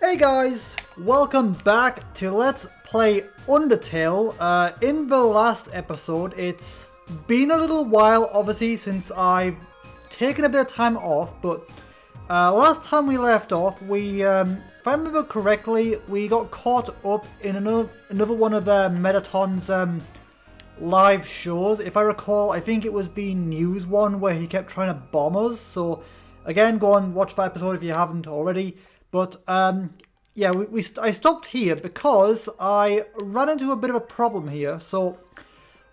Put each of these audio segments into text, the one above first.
Hey guys, welcome back to Let's Play Undertale. In the last episode, it's been a little while obviously since I've taken a bit of time off, but last time we left off, we, if I remember correctly, we got caught up in another one of Metaton's live shows. If I recall, I think it was the news one where he kept trying to bomb us, so again, go and watch that episode if you haven't already. But, yeah, I stopped here because I ran into a bit of a problem here. So,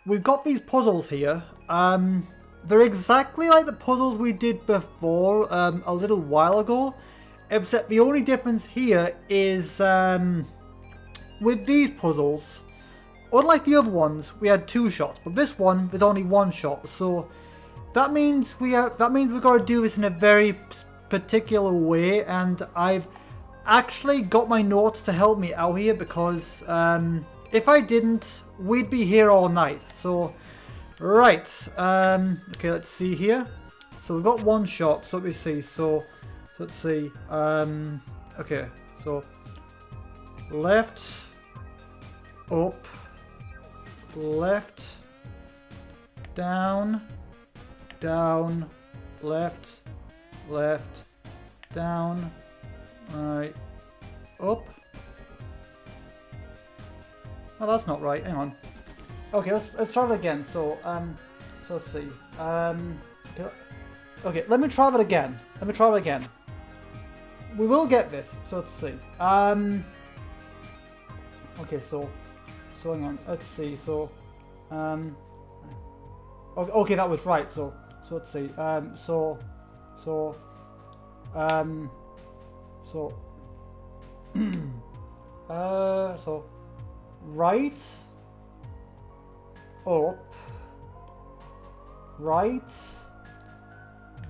we've got these puzzles here. They're exactly like the puzzles we did before a little while ago. Except the only difference here is with these puzzles, unlike the other ones, we had 2 shots. But this one, there's only 1 shot. So, that means we've got to do this in a very particular way, and I've actually got my notes to help me out here because if I didn't, we'd be here all night. So right, okay, let's see here. So we've got 1 shot, so let me see. So let's see, okay, so left, up, left, down, down, left, left, down, right, up. Oh, that's not right. Hang on. Okay, let's try it again. So so let's see. Okay, let me try it again. We will get this. So let's see. Okay, so hang on. Let's see. So okay, that was right. So let's see. So right, up, right,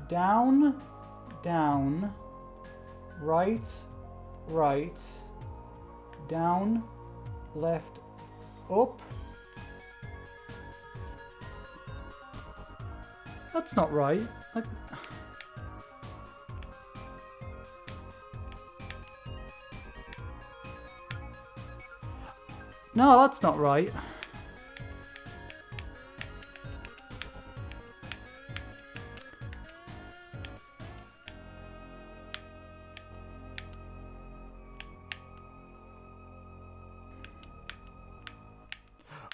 down, down, right, right, down, left, up. That's not right. No, that's not right.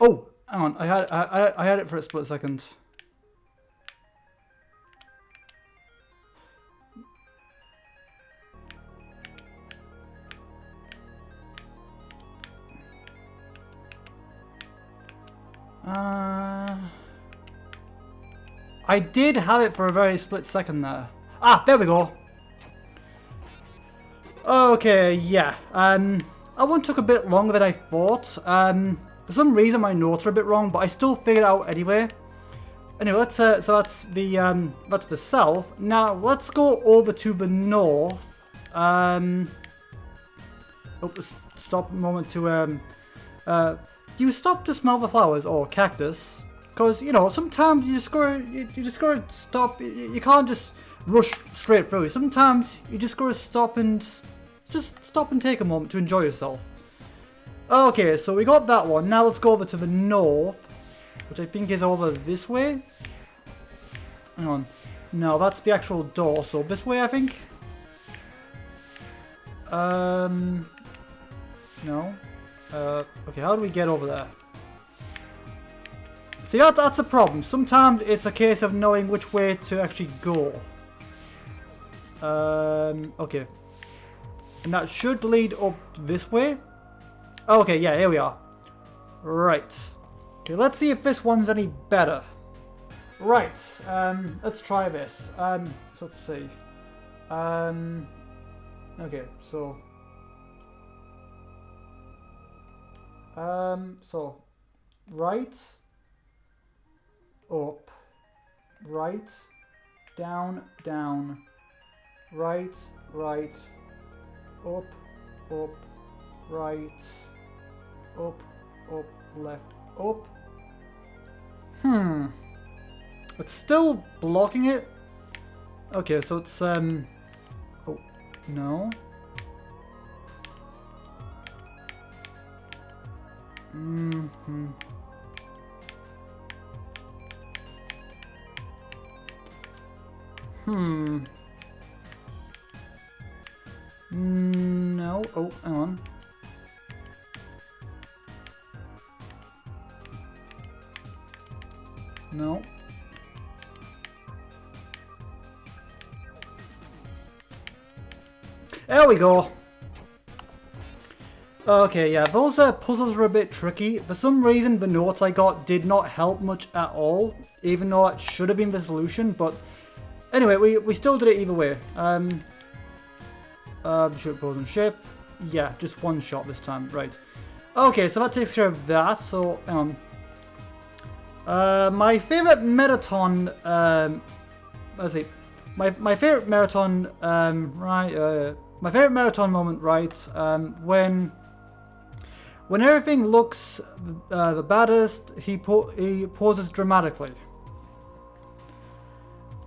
Oh, hang on. I had it for a split second. I did have it for a very split second there. Ah, there we go. Okay, yeah. That one took a bit longer than I thought. For some reason my notes are a bit wrong, but I still figured it out anyway. Anyway, let's so that's the south. Now let's go over to the north. Oh, stop a moment to you stop to smell the flowers or cactus, because you know sometimes you just gotta stop. You can't just rush straight through. Sometimes you just gotta stop and take a moment to enjoy yourself. Okay, so we got that one. Now let's go over to the north, which I think is over this way. Hang on. No, that's the actual door. So this way, I think. No. Okay, how do we get over there? See, that's a problem. Sometimes it's a case of knowing which way to actually go. Okay. And that should lead up this way. Oh, okay, yeah, here we are. Right. Okay, let's see if this one's any better. Right, let's try this. So let's see. Okay, so... so, right, up, right, down, down, right, right, up, up, right, up, up, left, up. It's still blocking it. Okay, so it's oh no. Mm-hmm. No. Oh, hang on. No. There we go. Okay, yeah, those puzzles were a bit tricky. For some reason, the notes I got did not help much at all, even though it should have been the solution. But anyway, we still did it either way. Should pose and shape. Yeah, just one shot this time. Right. Okay, so that takes care of that. So, hang on. My favorite Metaton. Let's see. My favorite Marathon. Right. My favorite Marathon moment. Right. When everything looks the baddest, he pauses dramatically.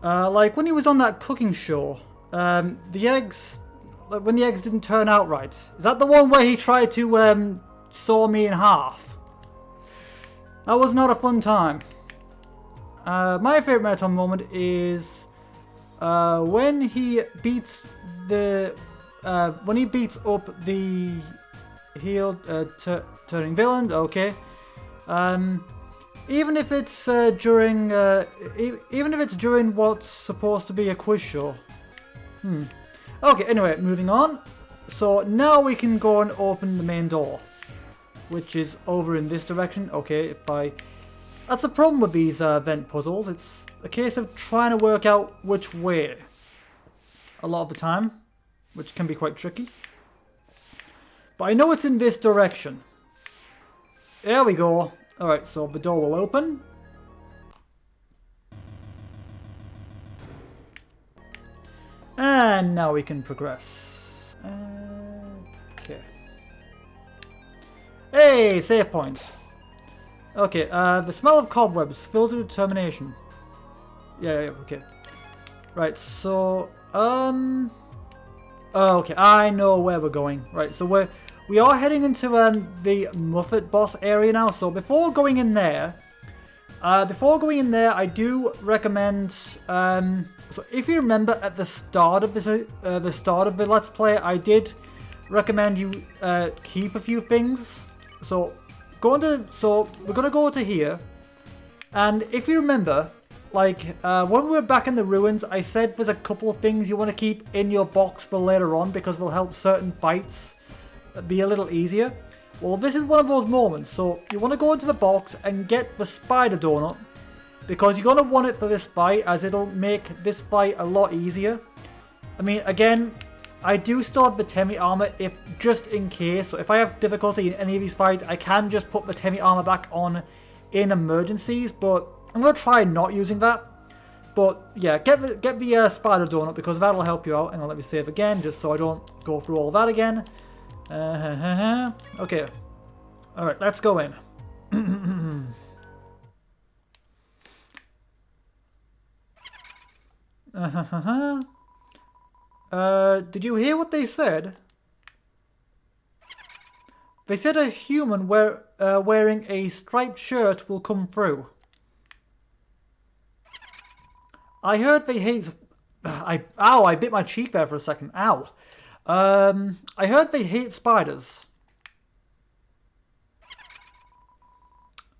Like when he was on that cooking show, the eggs, like when the eggs didn't turn out right. Is that the one where he tried to saw me in half? That was not a fun time. My favorite Marathon moment is when he beats up the healed turning villains. Okay. Even if it's during what's supposed to be a quiz show. Okay, anyway, moving on. So now we can go and open the main door, which is over in this direction. Okay, that's the problem with these vent puzzles. It's a case of trying to work out which way a lot of the time, which can be quite tricky. But I know it's in this direction. There we go. Alright, so the door will open. And now we can progress. Okay. Hey, save point. Okay, the smell of cobwebs fills with determination. Yeah, okay. Right, so, okay, I know where we're going. Right, so we are heading into the Muffet boss area now. So before going in there, I do recommend. So if you remember at the start of the Let's Play, I did recommend you keep a few things. So we're gonna go to here, and if you remember, like when we were back in the ruins, I said there's a couple of things you want to keep in your box for later on because they'll help certain fights be a little easier. Well, this is one of those moments. So you want to go into the box and get the spider donut because you're going to want it for this fight, as it'll make this fight a lot easier. I mean, again, I do still have the Temi armor if just in case. So if I have difficulty in any of these fights, I can just put the Temi armor back on in emergencies, but I'm going to try not using that. But yeah, get the spider donut because that'll help you out. Hang on, let me save again just so I don't go through all that again. Okay. Alright, let's go in. Did you hear what they said? They said a human wearing a striped shirt will come through. I heard they hate... Ow, I bit my cheek there for a second. Ow. I heard they hate spiders.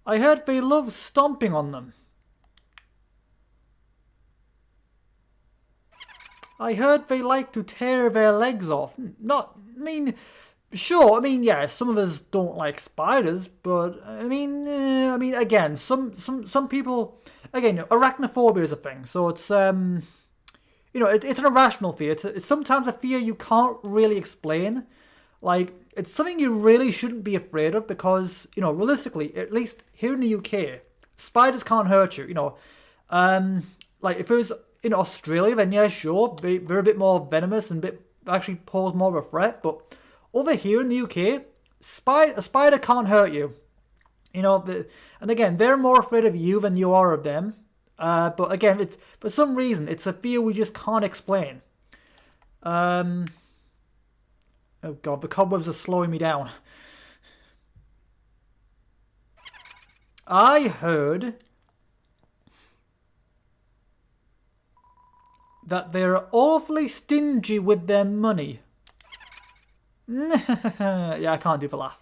I heard they love stomping on them. I heard they like to tear their legs off. Sure, yeah, some of us don't like spiders, but again, some people, again, arachnophobia is a thing, so it's, it's an irrational fear. It's sometimes a fear you can't really explain. Like, it's something you really shouldn't be afraid of because, realistically, at least here in the UK, spiders can't hurt you, Like, if it was in Australia, then yeah, sure, they're a bit more venomous and actually pose more of a threat. But over here in the UK, a spider can't hurt you. And again, they're more afraid of you than you are of them. But again, for some reason, it's a fear we just can't explain. Oh god, the cobwebs are slowing me down. I heard that they're awfully stingy with their money. Yeah, I can't do the laugh.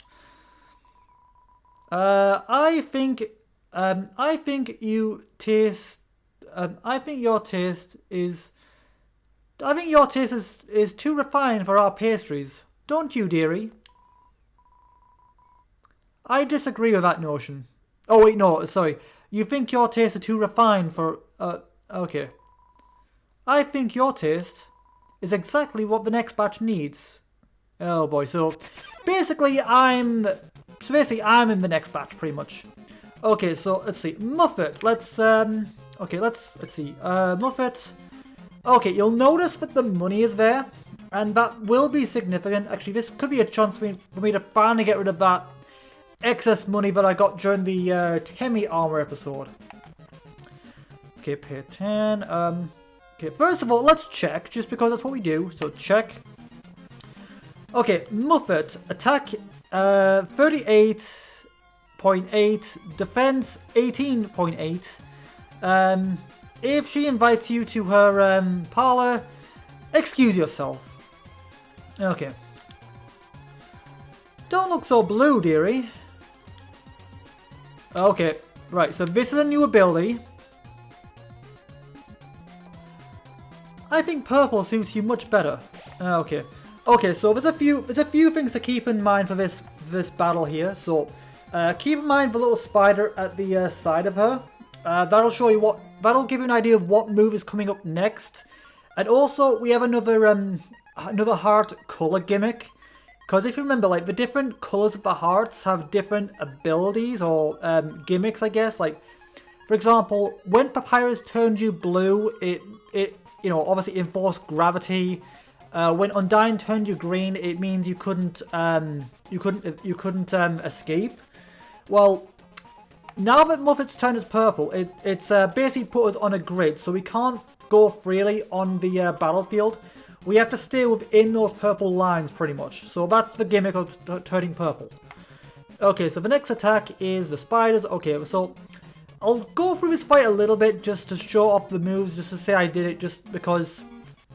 I think you taste. I think your taste is too refined for our pastries, don't you, dearie? I disagree with that notion. Oh wait, no, sorry. You think your taste is too refined for. Okay. I think your taste is exactly what the next batch needs. Oh boy, so basically I'm in the next batch pretty much. Okay, so let's see. Muffet, let's see. Muffet. Okay, you'll notice that the money is there, and that will be significant. Actually, this could be a chance for me to finally get rid of that excess money that I got during the Temi armor episode. Okay, pay 10. Okay, first of all, let's check, just because that's what we do. So check. Okay, Muffet, attack 38.8, defense 18.8. If she invites you to her parlor, excuse yourself. Okay. Don't look so blue, dearie. Okay, right, so this is a new ability. I think purple suits you much better. Okay. Okay, so there's a few things to keep in mind for this battle here. So keep in mind the little spider at the side of her. That'll give you an idea of what move is coming up next. And also we have another heart color gimmick. Because if you remember, like, the different colors of the hearts have different abilities or gimmicks, I guess. Like, for example, when Papyrus turned you blue, it obviously enforced gravity. When Undyne turned you green, it means you couldn't escape. Well, now that Muffet's turned us purple, it's basically put us on a grid, so we can't go freely on the battlefield. We have to stay within those purple lines, pretty much. So that's the gimmick of turning purple. Okay, so the next attack is the spiders. Okay, so I'll go through this fight a little bit just to show off the moves, just to say I did it, just because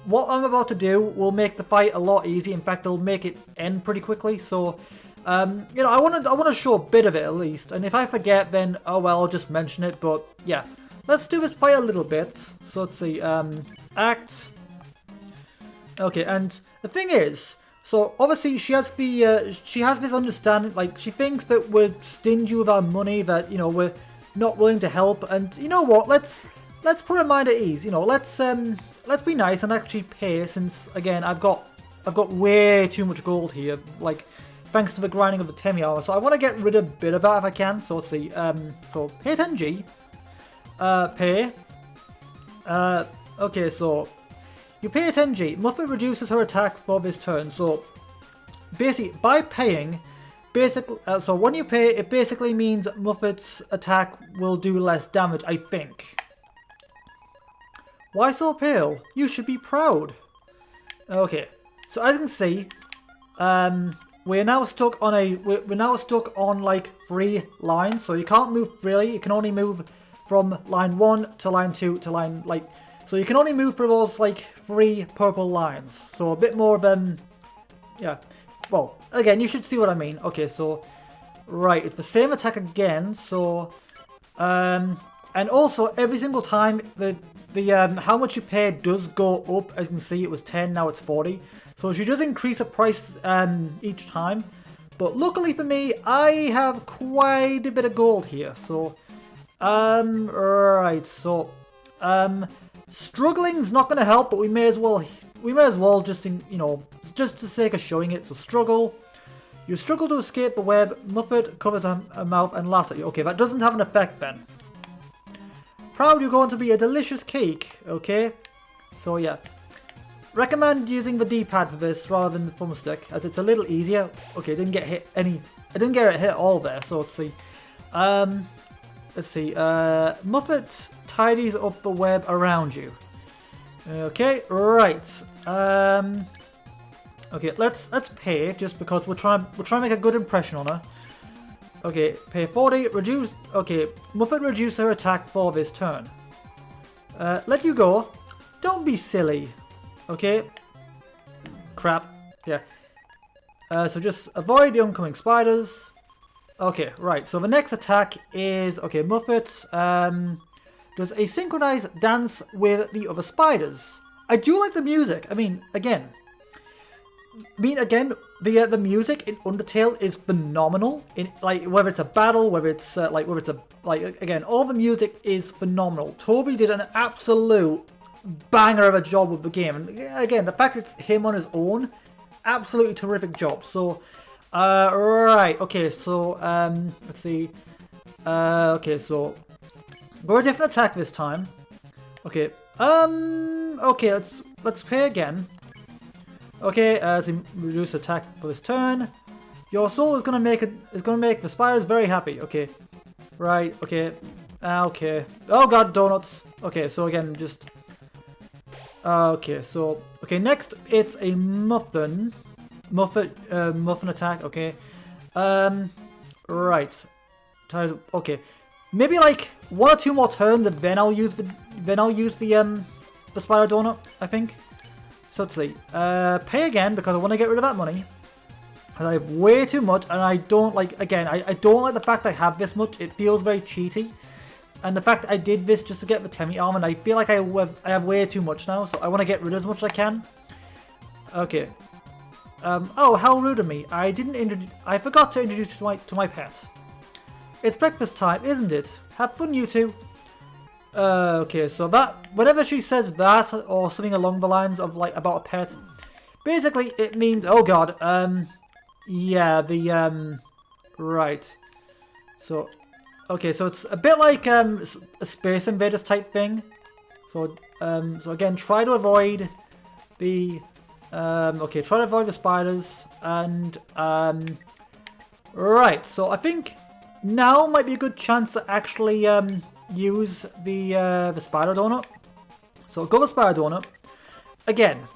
what I'm about to do will make the fight a lot easier. In fact, it'll make it end pretty quickly. So, I want to show a bit of it at least. And if I forget, then oh well, I'll just mention it. But yeah, let's do this fight a little bit. So let's see, act. Okay, and the thing is, so obviously she has this understanding, like she thinks that we're stingy with our money, that we're not willing to help, and you know what? Let's put her mind at ease. Let's be nice and actually pay, since again I've got way too much gold here, like thanks to the grinding of the Temi armor. So I want to get rid of a bit of that if I can. So let's see. So pay 10G. Pay. Okay, so you pay 10G. Muffet reduces her attack for this turn. So basically, by paying, so when you pay, it basically means Muffet's attack will do less damage, I think. Why so pale? You should be proud. Okay, so as you can see, we're now stuck on like 3 lines. So you can't move freely. You can only move from line 1 to line 2 to line so you can only move through those like 3 purple lines. So a bit more than, yeah. Well, again, you should see what I mean. Okay, so right, it's the same attack again. So and also every single time the how much you pay does go up. As you can see, it was 10, now it's 40. So she does increase the price each time. But luckily for me, I have quite a bit of gold here. So right, so struggling's not going to help, but we may as well just just to sake of showing it. So struggle. You struggle to escape the web. Muffet covers her mouth and laughs at you. Okay, that doesn't have an effect then. Proud you're going to be a delicious cake. Okay, so yeah, recommend using the D-pad for this rather than the thumbstick, as it's a little easier. Okay, I didn't get hit all there. So let's see. Let's see. Muffet tidies up the web around you. Okay, right. Okay, let's pay just because we're trying to make a good impression on her. Okay, pay 40, reduce, okay, Muffet reduce her attack for this turn. Let you go. Don't be silly. Okay. Crap. Yeah. So just avoid the oncoming spiders. Okay, right. So the next attack is, okay, Muffet does a synchronized dance with the other spiders. I do like the music. I mean, again, the music in Undertale is phenomenal. In like whether it's a battle, whether it's again, all the music is phenomenal. Toby did an absolute banger of a job with the game, and again, the fact it's him on his own, absolutely terrific job. So, right, okay, so let's see, okay, so go a different attack this time. Okay, okay, let's play again. Okay, to reduce attack for this turn. Your soul is gonna make the spiders very happy. Okay, right. Okay, okay. Oh god, donuts. Okay, so again, just okay. So okay, next it's a muffin attack. Okay, right. Okay, maybe like 1 or 2 more turns, and then I'll use the spider donut, I think. So let's see. Pay again because I want to get rid of that money. Because I have way too much, and I don't like, again, I don't like the fact I have this much. It feels very cheaty. And the fact that I did this just to get the Temmie arm, and I feel like I have way too much now, so I want to get rid of as much as I can. Okay. Oh, how rude of me. I forgot to introduce you to my pet. It's breakfast time, isn't it? Have fun, you two. Okay, so that, whenever she says that, or something along the lines of, like, about a pet, basically it means, oh god, yeah, right. So, okay, so it's a bit like, a Space Invaders type thing. So, so again, try to avoid the, okay, try to avoid the spiders, and, right, so I think now might be a good chance to actually, use the spider donut. So go with spider donut. Again,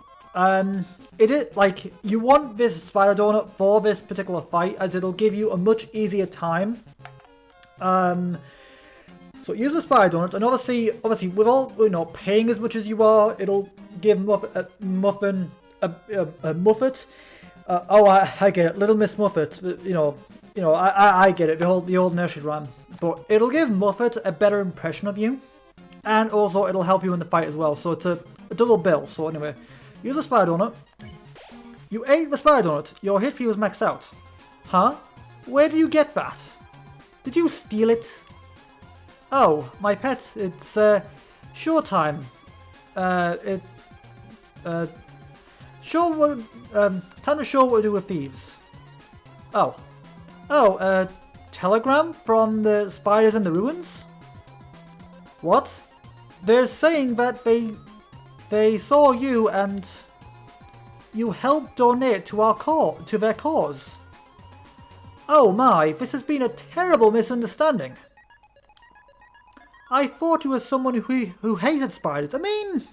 it is like you want this spider donut for this particular fight, as it'll give you a much easier time. So use the spider donut, and obviously with all, you know, paying as much as you are, it'll give Muffet. Oh, I get it, Little Miss Muffet. You know, I get it. The old nursery rhyme. But it'll give Muffet a better impression of you, and also it'll help you in the fight as well. So it's a double bill. So anyway, use the spider donut. You ate the spider donut. Your HP was maxed out. Huh? Where do you get that? Did you steal it? Oh, my pet. It's showtime. Time to show what we do with thieves. Oh, telegram from the spiders in the ruins? What? They're saying that they saw you and you helped donate to their cause. Oh my, this has been a terrible misunderstanding. I thought you were someone who hated spiders. I mean,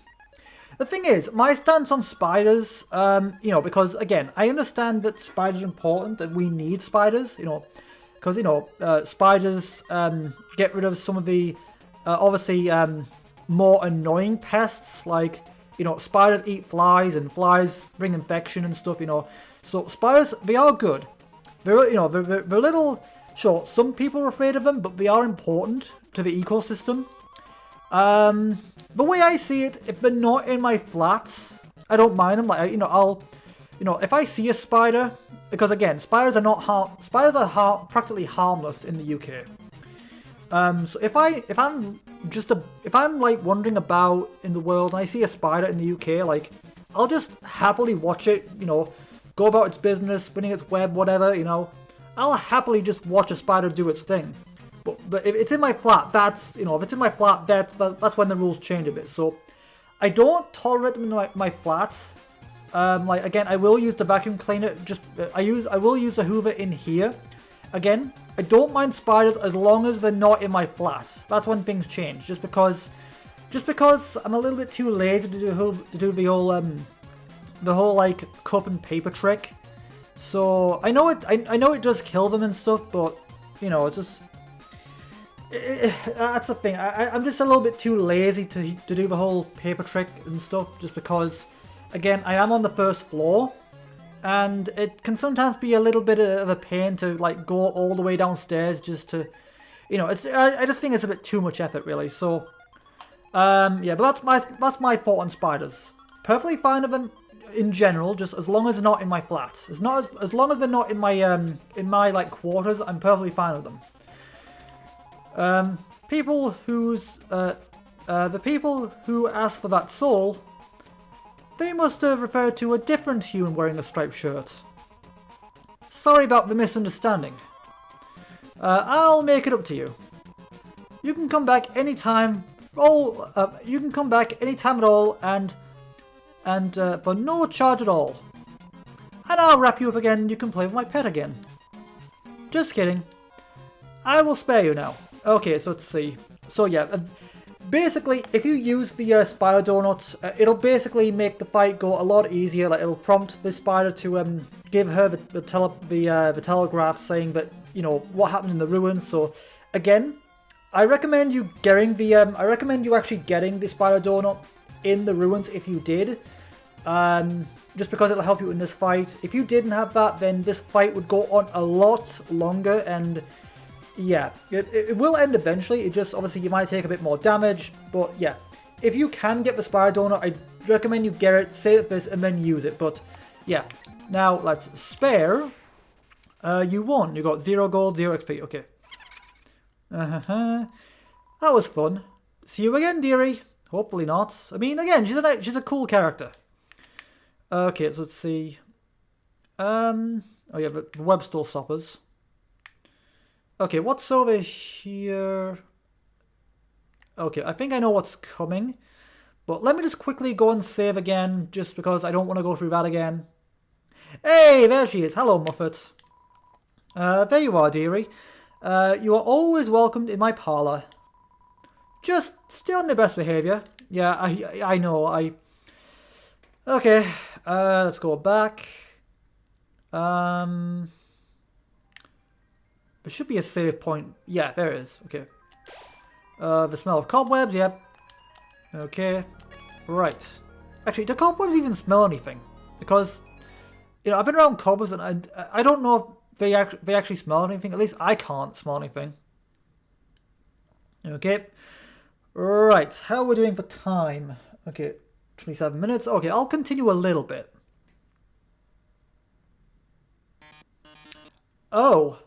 the thing is, my stance on spiders, you know, because again, I understand that spiders are important and we need spiders, you know, because, you know, spiders get rid of some of the, obviously, more annoying pests, like, you know, spiders eat flies, and flies bring infection and stuff, you know. So spiders, they are good. They're, you know, they're a little, sure, some people are afraid of them, but they are important to the ecosystem. The way I see it, if they're not in my flats, I don't mind them. Like, you know, if I see a spider, because again, spiders are practically harmless in the UK. So if I'm like wandering about in the world and I see a spider in the UK, like, I'll just happily watch it, you know, go about its business, spinning its web, whatever, you know. I'll happily just watch a spider do its thing. But if it's in my flat, that's, you know, if it's in my flat, that's when the rules change a bit. So I don't tolerate them in my flats. Like, again, I will use the vacuum cleaner. I will use the Hoover in here. Again, I don't mind spiders as long as they're not in my flat. That's when things change. Just because I'm a little bit too lazy to do the whole like cup and paper trick. So I know it does kill them and stuff, but you know, it's just... that's the thing. I'm just a little bit too lazy to do the whole paper trick and stuff, just because, again, I am on the first floor, and it can sometimes be a little bit of a pain to like go all the way downstairs just to, you know, I just think it's a bit too much effort, really. So, yeah, but that's my thought on spiders. Perfectly fine with them in general, just as long as they're not in my flat. As long as they're not in my like quarters, I'm perfectly fine with them. The people who asked for that soul, they must have referred to a different human wearing a striped shirt. Sorry about the misunderstanding. I'll make it up to you. You can come back anytime. You can come back anytime at all, and for no charge at all. And I'll wrap you up again, and you can play with my pet again. Just kidding. I will spare you now. Okay, so let's see. So yeah, basically, if you use the spider donuts, it'll basically make the fight go a lot easier. Like, it'll prompt the spider to give her the telegraph saying that, you know, what happened in the ruins. So again, I recommend you getting the I recommend you actually getting the spider donut in the ruins if you did, just because it'll help you in this fight. If you didn't have that, then this fight would go on a lot longer, and yeah, it will end eventually. It just, obviously, you might take a bit more damage. But yeah, if you can get the spider donut, I recommend you get it, save this, and then use it. But yeah, now let's spare. You won. You got 0 gold, 0 XP. Okay. That was fun. See you again, dearie. Hopefully not. I mean, again, she's a cool character. Okay, so let's see. Oh yeah, the web store stoppers. Okay, what's over here? Okay, I think I know what's coming. But let me just quickly go and save again, just because I don't want to go through that again. Hey, there she is. Hello, Muffet. There you are, dearie. You are always welcomed in my parlour. Just stay on the best behaviour. Yeah, I know, Okay, let's go back. There should be a save point. Yeah, there is. Okay. The smell of cobwebs, yep. Okay. Right. Actually, do cobwebs even smell anything? Because, you know, I've been around cobwebs and I don't know if they actually smell anything. At least I can't smell anything. Okay. Right. How are we doing for time? Okay. 27 minutes. Okay, I'll continue a little bit. Oh.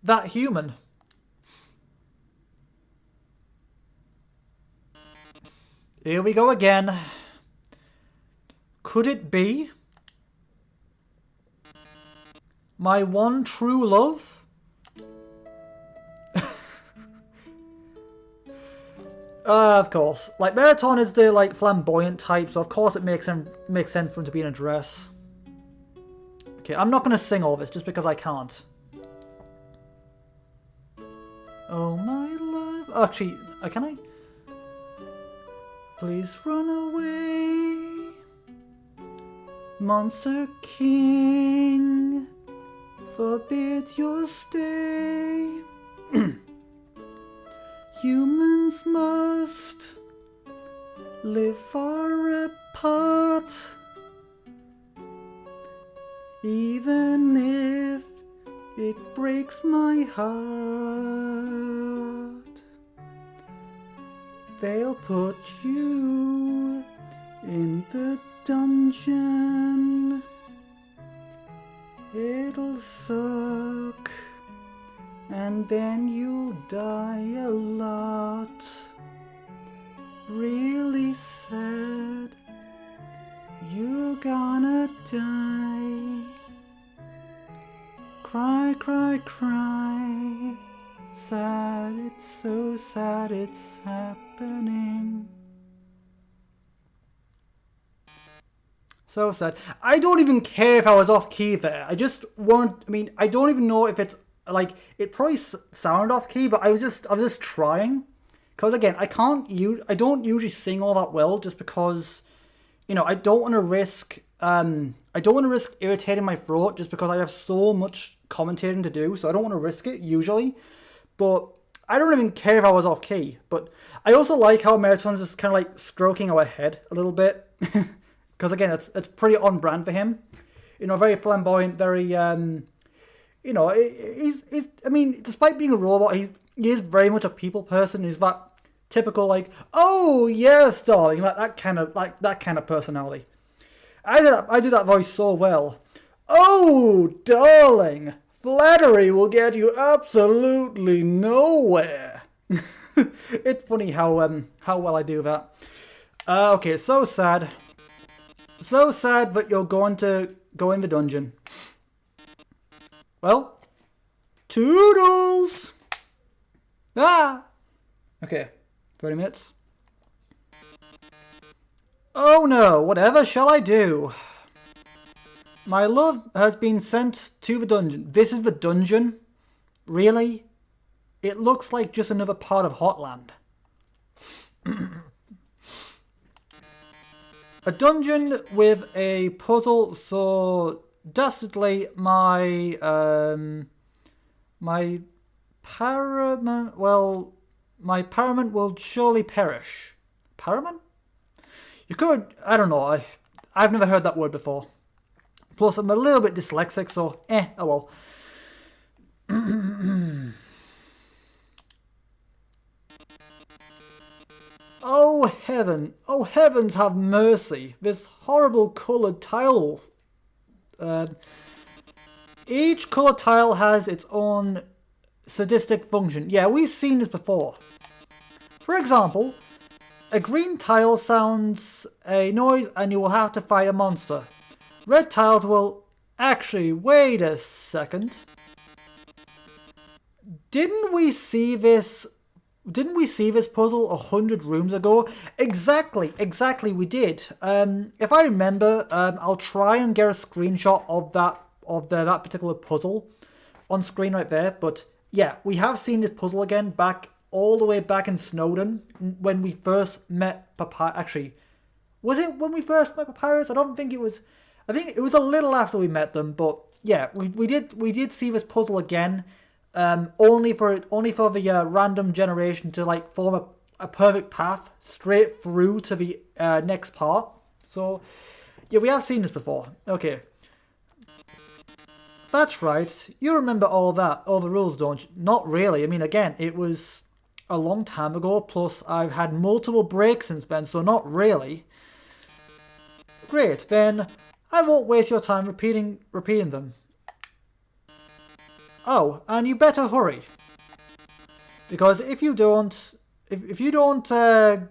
That human. Here we go again. Could it be my one true love? Of course. Like, Meriton is the, like, flamboyant type, so of course it makes sense for him to be in a dress. Okay, I'm not going to sing all this just because I can't. Oh my love. Actually, can I? Please run away, Monster King, forbid your stay. Humans must live far apart, even if it breaks my heart. They'll put you in the dungeon. It'll suck, and then you'll die a lot. Really sad, you're gonna die. Cry, cry, cry. Sad, it's so sad it's happening. So sad. I don't even care if I was off key there. I just want, I mean, I don't even know if it's, like, it probably sounded off key, but I was just trying. Because again, I don't usually sing all that well just because, you know, I don't want to risk irritating my throat just because I have so much commentating to do, so I don't want to risk it usually. But I don't even care if I was off key. But I also like how Meriton's just kind of like stroking our head a little bit. Because again, it's pretty on brand for him. You know, very flamboyant, very, you know, he's, I mean, despite being a robot, he is very much a people person. He's that typical, like, oh, yes, darling, like that kind of personality. I do that voice so well. Oh, darling, flattery will get you absolutely nowhere. It's funny how well I do that. Okay, so sad. So sad that you're going to go in the dungeon. Well, toodles! Ah! Okay, 30 minutes. Oh no, whatever shall I do? My love has been sent to the dungeon. This is the dungeon? Really? It looks like just another part of Hotland. A dungeon with a puzzle so dastardly my parament will surely perish. Parament? You could, I don't know, I've never heard that word before. Plus I'm a little bit dyslexic, so oh well. Oh heaven, oh heavens have mercy, this horrible coloured tile. Each colour tile has its own sadistic function. Yeah, we've seen this before. For example, a green tile sounds a noise and you will have to fight a monster. Red tiles will... Actually, wait a second. Didn't we see this puzzle 100 rooms ago? Exactly we did. If I remember, I'll try and get a screenshot of that particular puzzle on screen right there. But yeah, we have seen this puzzle again all the way back in Snowdon when we first met Papyrus. Actually, was it when we first met Papyrus? I don't think it was. I think it was a little after we met them. But yeah, we did see this puzzle again. Only for the random generation to like form a perfect path straight through to the next part. So yeah, we have seen this before. Okay, that's right. You remember all the rules, don't you? Not really. I mean, again, it was a long time ago. Plus, I've had multiple breaks since then, so not really. Great, then I won't waste your time repeating them. Oh, and you better hurry. Because if you don't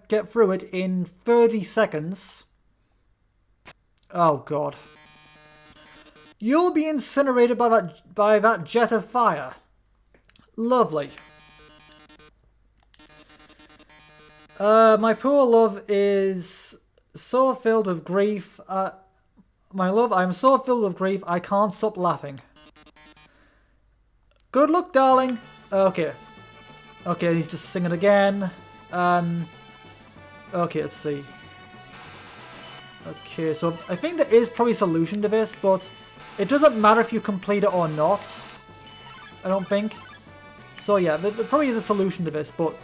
get through it in 30 seconds... Oh god. You'll be incinerated by that jet of fire. Lovely. My poor love is so filled with grief. My love, I'm so filled with grief I can't stop laughing. Good luck, darling. Okay. Okay, he's just singing again. Okay, let's see. Okay, so I think there is probably a solution to this, but it doesn't matter if you complete it or not. I don't think. So yeah, there probably is a solution to this, but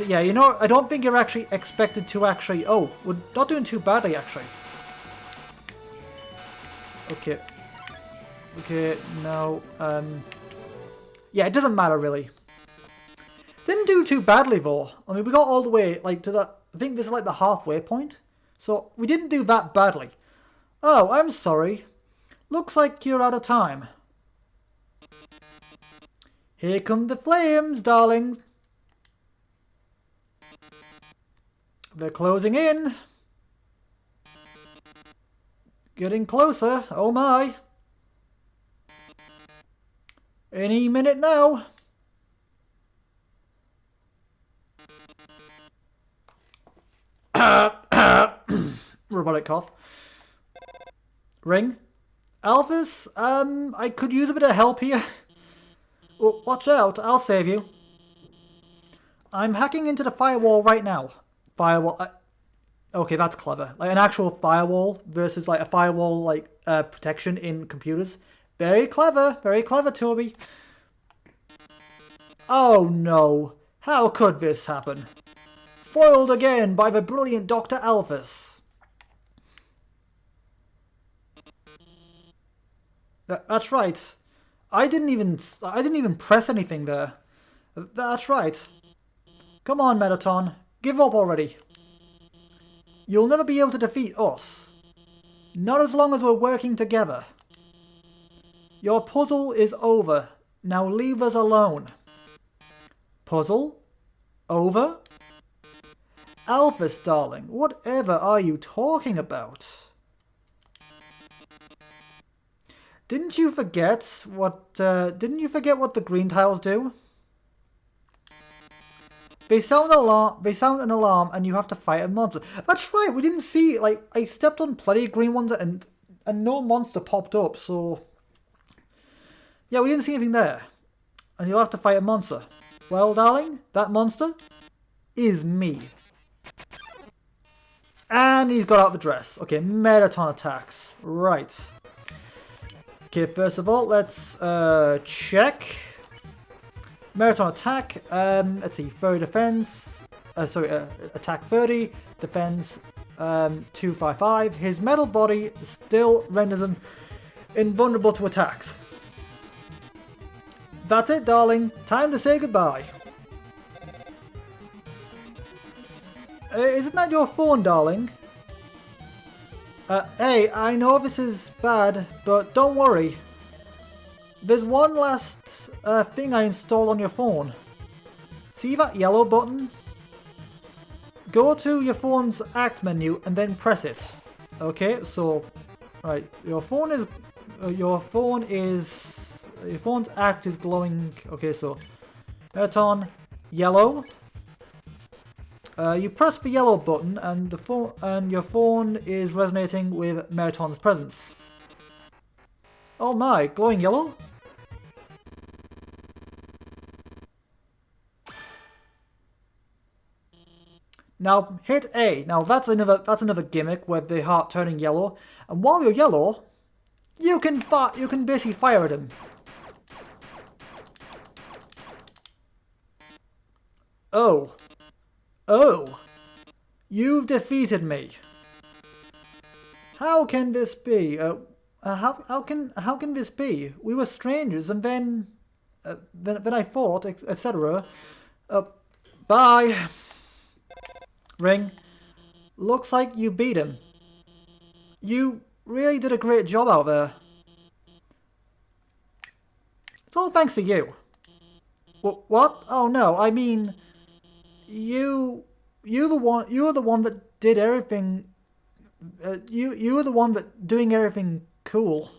yeah, you know, I don't think you're actually expected to actually... Oh, we're not doing too badly, actually. Okay. Okay, now, yeah, it doesn't matter, really. Didn't do too badly, though. I mean, we got all the way, like, to the... I think this is, like, the halfway point. So, we didn't do that badly. Oh, I'm sorry. Looks like you're out of time. Here come the flames, darlings. They're closing in. Getting closer, oh my. Any minute now. Robotic cough. Ring. Alphys, I could use a bit of help here. Oh, watch out, I'll save you. I'm hacking into the firewall right now. Firewall. Okay, that's clever. Like an actual firewall versus like a firewall like protection in computers. Very clever, Toby. Oh no, how could this happen? Foiled again by the brilliant Dr. Alphys. That's right. I didn't even press anything there. That's right. Come on, Mettaton. Give up already. You'll never be able to defeat us. Not as long as we're working together. Your puzzle is over. Now leave us alone. Puzzle? Over? Alphys, darling, whatever are you talking about? Didn't you forget what the green tiles do? They sound an alarm and you have to fight a monster. That's right, we didn't see, like, I stepped on plenty of green ones and no monster popped up, so... Yeah, we didn't see anything there. And you'll have to fight a monster. Well, darling, that monster is me. And he's got out the dress. Okay, Mettaton attacks. Right. Okay, first of all, let's check. Mettaton attack. Let's see, 30 defense. Attack 30, defense 255. His metal body still renders him invulnerable to attacks. That's it, darling. Time to say goodbye. Isn't that your phone, darling? Hey, I know this is bad, but don't worry. There's one last thing I installed on your phone. See that yellow button? Go to your phone's act menu and then press it. Okay, so, right, your phone's act is glowing. Okay, so Mettaton, yellow. You press the yellow button, and your phone is resonating with Mettaton's presence. Oh my, glowing yellow? Now hit A. Now that's another gimmick with the heart turning yellow, and while you're yellow, you can basically fire at him. Oh. Oh. You've defeated me. How can this be? How can this be? We were strangers, and then I fought, etc. Bye. Ring. Looks like you beat him. You really did a great job out there. It's all thanks to you. What? Oh no, I mean, you're the one that did everything. You were the one that doing everything cool.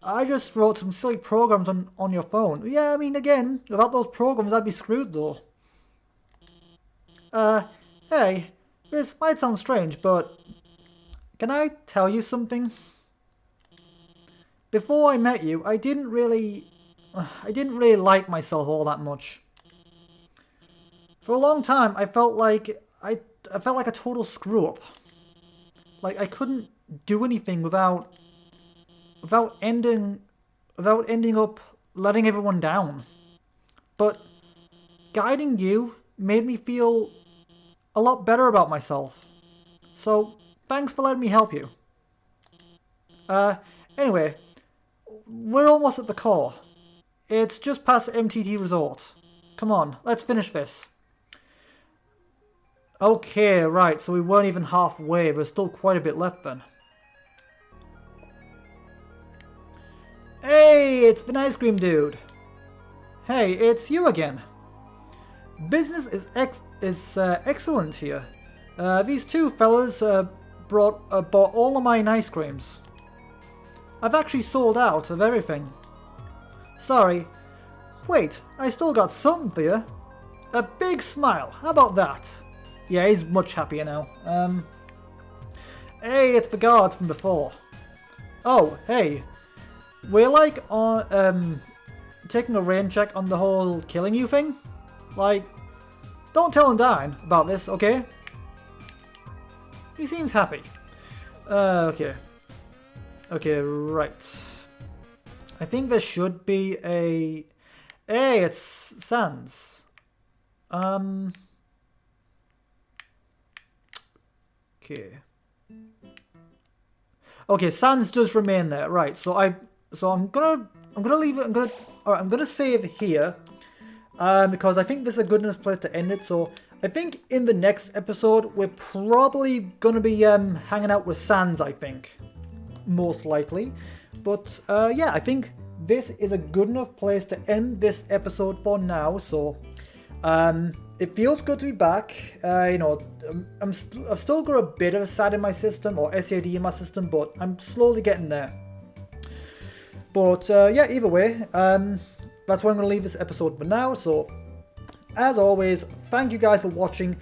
I just wrote some silly programs on your phone. Yeah, I mean, again, without those programs, I'd be screwed though. Hey, this might sound strange, but can I tell you something? Before I met you, I didn't really like myself all that much. For a long time, I felt like a total screw up. Like I couldn't do anything without ending up letting everyone down. But guiding you made me feel a lot better about myself. So thanks for letting me help you. Anyway, we're almost at the core. It's just past MTT Resort. Come on, let's finish this. Okay, right, so we weren't even halfway. There's still quite a bit left then. Hey, it's the ice cream dude. Hey, it's you again. Business is excellent here. These two fellas bought all of my ice creams. I've actually sold out of everything. Sorry. Wait, I still got something for you. A big smile. How about that? Yeah, he's much happier now. Hey, it's the guards from before. Oh, hey. We're like on taking a rain check on the whole killing you thing. Like, don't tell Undyne about this, okay? He seems happy. Okay. Okay, right. I think there should be a... Hey, it's Sans. Okay. Okay, Sans does remain there, right? So I'm gonna leave it. I'm gonna save here, because I think this is a good enough place to end it. So I think in the next episode we're probably gonna be hanging out with Sans. I think, most likely, but yeah, I think this is a good enough place to end this episode for now. So it feels good to be back. You know, I've still got a bit of a SAD in my system, or SAD in my system, but I'm slowly getting there. But yeah, either way, that's where I'm going to leave this episode for now. So, as always, thank you guys for watching.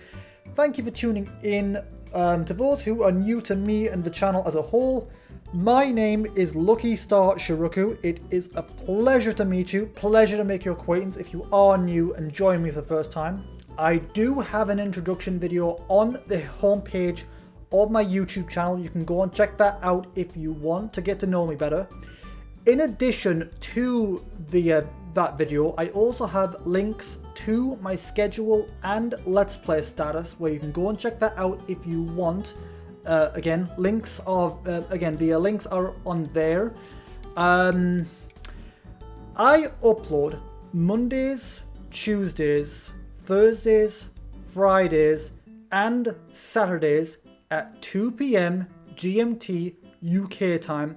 Thank you for tuning in. To those who are new to me and the channel as a whole, my name is Lucky Star Shi-Roku. It is a pleasure to meet you. Pleasure to make your acquaintance if you are new and join me for the first time. I do have an introduction video on the homepage of my YouTube channel. You can go and check that out if you want to get to know me better. In addition to that video, I also have links to my schedule and Let's Play status, where you can go and check that out if you want. Again, links are the links are on there. I upload Mondays, Tuesdays, Thursdays, Fridays, and Saturdays at 2 p.m. GMT UK time,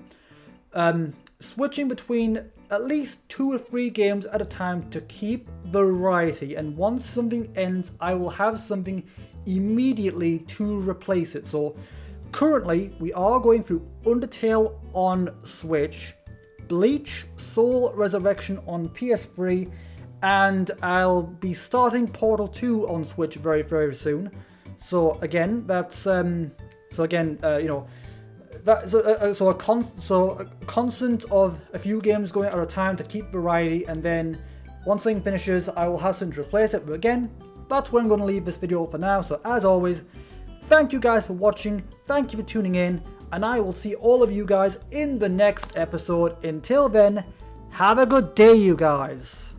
switching between at least 2 or 3 games at a time to keep variety, and once something ends, I will have something immediately to replace it. So currently we are going through Undertale on Switch, Bleach Soul Resurrection on PS3, and I'll be starting Portal 2 on Switch very, very soon. So again, that's you know, that's a constant of a few games going at a time to keep variety, and then once something finishes, I will have something to replace it. But again, that's where I'm going to leave this video for now. So as always, thank you guys for watching, thank you for tuning in, and I will see all of you guys in the next episode. Until then, have a good day, you guys.